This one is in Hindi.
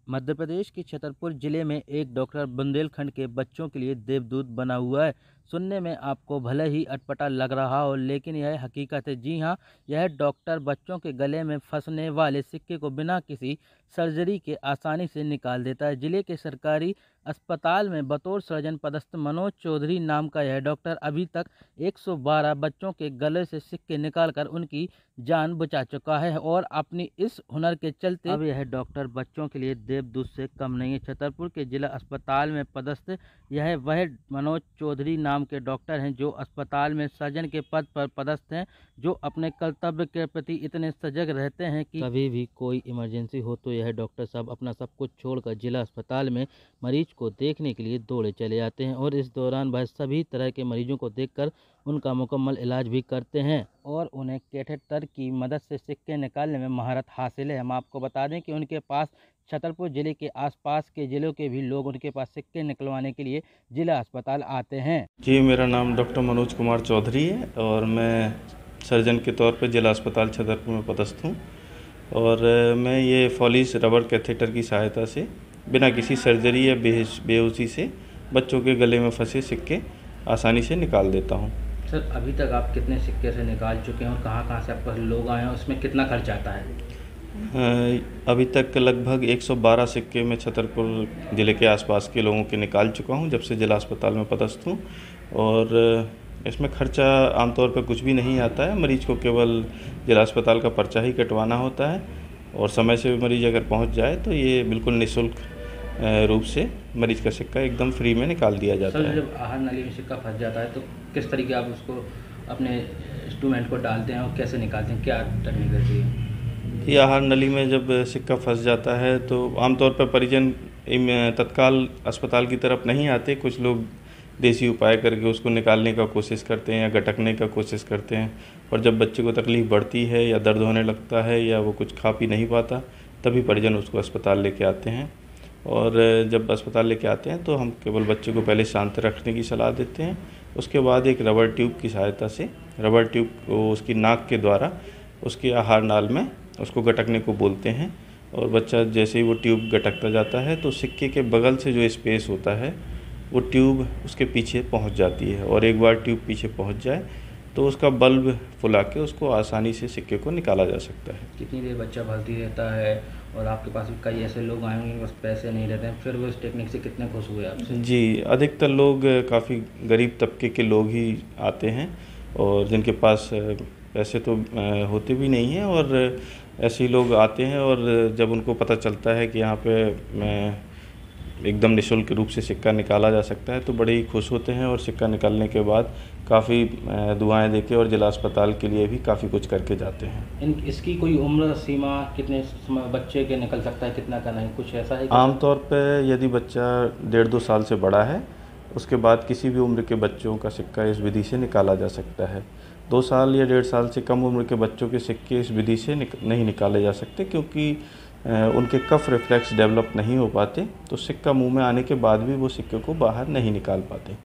मध्य प्रदेश के छतरपुर जिले में एक डॉक्टर बुंदेलखंड के बच्चों के लिए देवदूत बना हुआ है। सुनने में आपको भले ही अटपटा लग रहा हो, लेकिन यह हकीकत है। जी हाँ, यह डॉक्टर बच्चों के गले में फंसने वाले सिक्के को बिना किसी सर्जरी के आसानी से निकाल देता है। जिले के सरकारी अस्पताल में बतौर सर्जन पदस्थ मनोज चौधरी नाम का यह डॉक्टर अभी तक 112 बच्चों के गले से सिक्के निकालकर उनकी जान बचा चुका है और अपनी इस हुनर के चलते अब यह डॉक्टर बच्चों के लिए देवदूत से कम नहीं है। छतरपुर के जिला अस्पताल में पदस्थ यह वह मनोज चौधरी नाम के डॉक्टर हैं जो अस्पताल में सर्जन के पद पर पदस्थ हैं, जो अपने कर्तव्य के प्रति इतने सजग रहते हैं कि कभी भी कोई इमरजेंसी हो तो यह डॉक्टर साहब अपना सब कुछ छोड़कर जिला अस्पताल में मरीज को देखने के लिए दौड़े चले जाते हैं और इस दौरान वह सभी तरह के मरीजों को देखकर उनका मुकम्मल इलाज भी करते हैं और उन्हें कैथेटर की मदद से सिक्के निकालने में महारत हासिल है। हम आपको बता दें कि उनके पास छतरपुर जिले के आसपास के जिलों के भी लोग उनके पास सिक्के निकलवाने के लिए जिला अस्पताल आते हैं। जी, मेरा नाम डॉक्टर मनोज कुमार चौधरी है और मैं सर्जन के तौर पर जिला अस्पताल छतरपुर में पदस्थ हूँ। और मैं ये फॉलिस रबर कैथेटर की सहायता से बिना किसी सर्जरी या बेहोशी से बच्चों के गले में फंसे सिक्के आसानी से निकाल देता हूँ। सर, अभी तक आप कितने सिक्के से निकाल चुके हैं और कहाँ से आपके पास लोग आए हैं, उसमें कितना खर्च आता है? अभी तक लगभग 112 सिक्के मैं छतरपुर ज़िले के आसपास के लोगों के निकाल चुका हूं जब से जिला अस्पताल में पदस्थ हूं। और इसमें खर्चा आमतौर पर कुछ भी नहीं आता है। मरीज को केवल जिला अस्पताल का पर्चा ही कटवाना होता है और समय से मरीज अगर पहुंच जाए तो ये बिल्कुल निःशुल्क रूप से मरीज का सिक्का एकदम फ्री में निकाल दिया जाता है। जब आहार नली में सिक्का फंस जाता है तो किस तरीके आप उसको अपने इंस्ट्रूमेंट को डालते हैं और कैसे निकालते हैं, क्या टेक्निक रहती है? ये आहार नली में जब सिक्का फंस जाता है तो आमतौर पर परिजन तत्काल अस्पताल की तरफ नहीं आते। कुछ लोग देसी उपाय करके उसको निकालने का कोशिश करते हैं या गटकने का कोशिश करते हैं, और जब बच्चे को तकलीफ़ बढ़ती है या दर्द होने लगता है या वो कुछ खा पी नहीं पाता तभी परिजन उसको अस्पताल लेके आते हैं। और जब अस्पताल लेके आते हैं तो हम केवल बच्चे को पहले शांत रखने की सलाह देते हैं। उसके बाद एक रबर ट्यूब की सहायता से रबर ट्यूब को उसकी नाक के द्वारा उसके आहार नाल में उसको गटकने को बोलते हैं, और बच्चा जैसे ही वो ट्यूब गटकता जाता है तो सिक्के के बगल से जो स्पेस होता है वो ट्यूब उसके पीछे पहुंच जाती है, और एक बार ट्यूब पीछे पहुंच जाए तो उसका बल्ब फुला के उसको आसानी से सिक्के को निकाला जा सकता है। कितनी देर बच्चा भर्ती रहता है और आपके पास भी कई ऐसे लोग आए होंगे बस पैसे नहीं रहते हैं, फिर वो इस टेक्निक से कितने खुश हुए आपसे? जी, अधिकतर लोग काफ़ी गरीब तबके के लोग ही आते हैं और जिनके पास पैसे तो होते भी नहीं हैं, और ऐसे ही लोग आते हैं और जब उनको पता चलता है कि यहाँ पे एकदम निःशुल्क रूप से सिक्का निकाला जा सकता है तो बड़े ही खुश होते हैं, और सिक्का निकालने के बाद काफ़ी दुआएं देके और जिला अस्पताल के लिए भी काफ़ी कुछ करके जाते हैं। इसकी कोई उम्र सीमा, कितने बच्चे के निकल सकता है, कितना का नहीं, कुछ ऐसा है? आमतौर पर यदि बच्चा 1.5-2 साल से बड़ा है उसके बाद किसी भी उम्र के बच्चों का सिक्का इस विधि से निकाला जा सकता है। 2 साल या 1.5 साल से कम उम्र के बच्चों के सिक्के इस विधि से नहीं निकाले जा सकते, क्योंकि उनके कफ रिफ्लेक्स डेवलप नहीं हो पाते, तो सिक्का मुंह में आने के बाद भी वो सिक्के को बाहर नहीं निकाल पाते।